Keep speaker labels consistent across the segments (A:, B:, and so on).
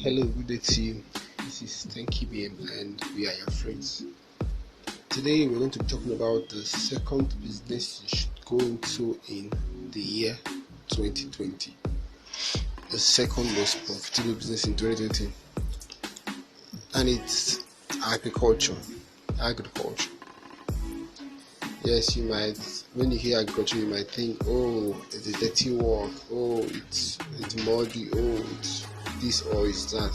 A: Hello, good day to you. This is Thank BM and we are your friends. Today we're going to be talking about the second business you should go into in the year 2020. The second most profitable business in 2020. And it's agriculture. Yes, you might, when you hear agriculture, you might think, oh, it's a dirty work, oh, it's muddy, oh, it's this or it's that.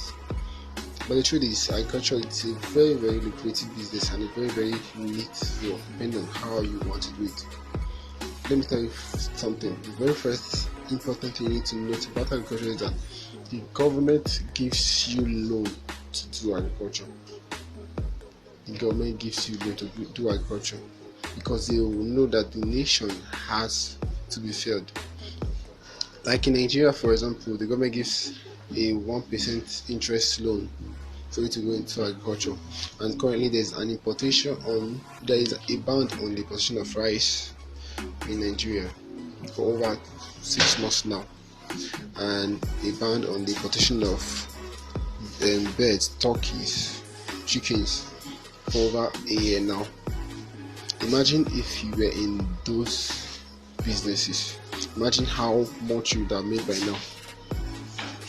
A: But the truth is, agriculture is a very, very lucrative business and a very, very neat work, depending on how you want to do it. Let me tell you something. The very first important thing you need to note about agriculture is that the government gives you loan to do agriculture. The government gives you loan to do agriculture because they will know that the nation has to be fed. Like in Nigeria, for example, the government gives a 1% interest loan for you to go into agriculture, and currently there is a ban on the importation of rice in Nigeria for over 6 months now, and a ban on the importation of birds, turkeys, chickens for over a year now. Imagine if you were in those businesses. Imagine how much you would have made by now.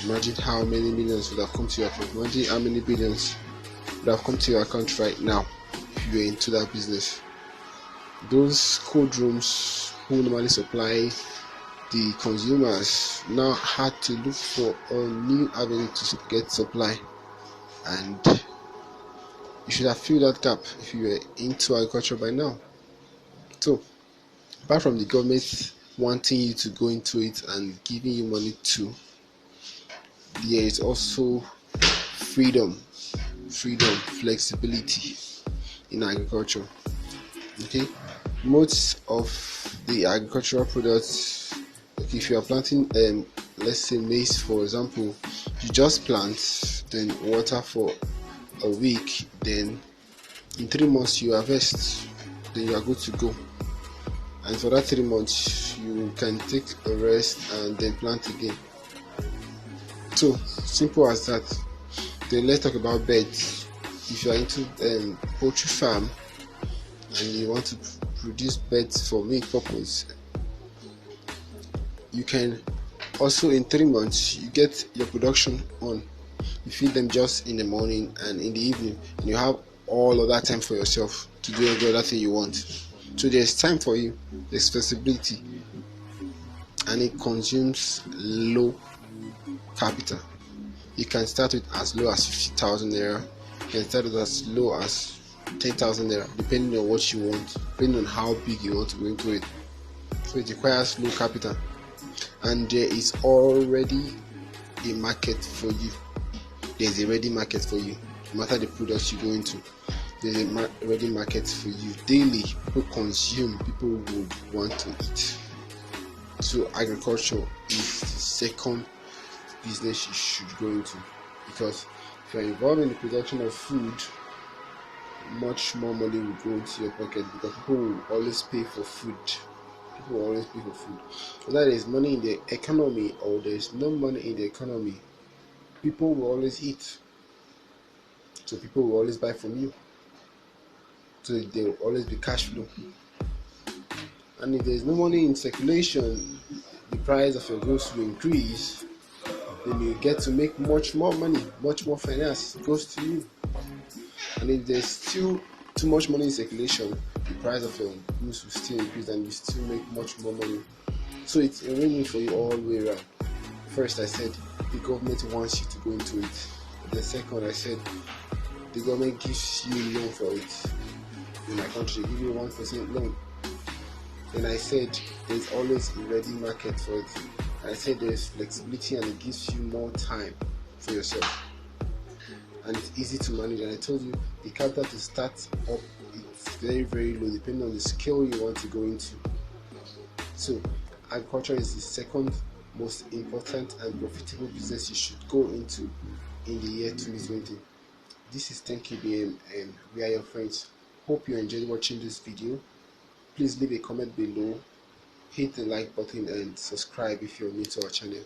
A: Imagine how many millions would have come to your account. Imagine how many billions would have come to your account right now if you were into that business. Those cold rooms who normally supply the consumers now had to look for a new avenue to get supply, and you should have filled that gap if you were into agriculture by now. So, apart from the government wanting you to go into it and giving you money too, there is also freedom, flexibility in agriculture. Okay, most of the agricultural products, like if you are planting let's say maize, for example, you just plant, then water for a week, then in 3 months you harvest, then you are good to go. And for that 3 months you can take a rest and then plant again. So simple as that. Then let's talk about birds. If you are into poultry farm and you want to produce birds for meat purpose, you can also in 3 months you get your production on. You feed them just in the morning and in the evening, and you have all of that time for yourself to do every other thing you want. So there's time for you, there's flexibility, and it consumes low capital. You can start with as low as 50,000 naira. You can start with as low as 10,000 naira, depending on what you want, depending on how big you want to go into it. So it requires low capital, and there is already a market for you. There's a ready market for you. No matter the products you go into, there's a ready market for you. Daily, people consume, people would want to eat. So agriculture is the second business you should go into, because if you're involved in the production of food, much more money will go into your pocket, because people will always pay for food. Whether there is money in the economy or there is no money in the economy, people will always eat. So people will always buy from you. So there will always be cash flow. And if there is no money in circulation, the price of your goods will increase. Then you get to make much more money, much more finance goes to you. And if there's still too much money in circulation, the price of your goods will still increase and you still make much more money. So it's a win-win for you all the way around. First, I said the government wants you to go into it. The second, I said the government gives you loan for it. In my country, they give you 1% loan. Then I said there's always a ready market for it. I said there's flexibility and it gives you more time for yourself. And it's easy to manage. And I told you the capital to start up, it's very, very low, depending on the scale you want to go into. So agriculture is the second most important and profitable business you should go into in the year 2020. This is 10KBM and we are your friends. Hope you enjoyed watching this video. Please leave a comment below, hit the like button and subscribe if you're new to our channel.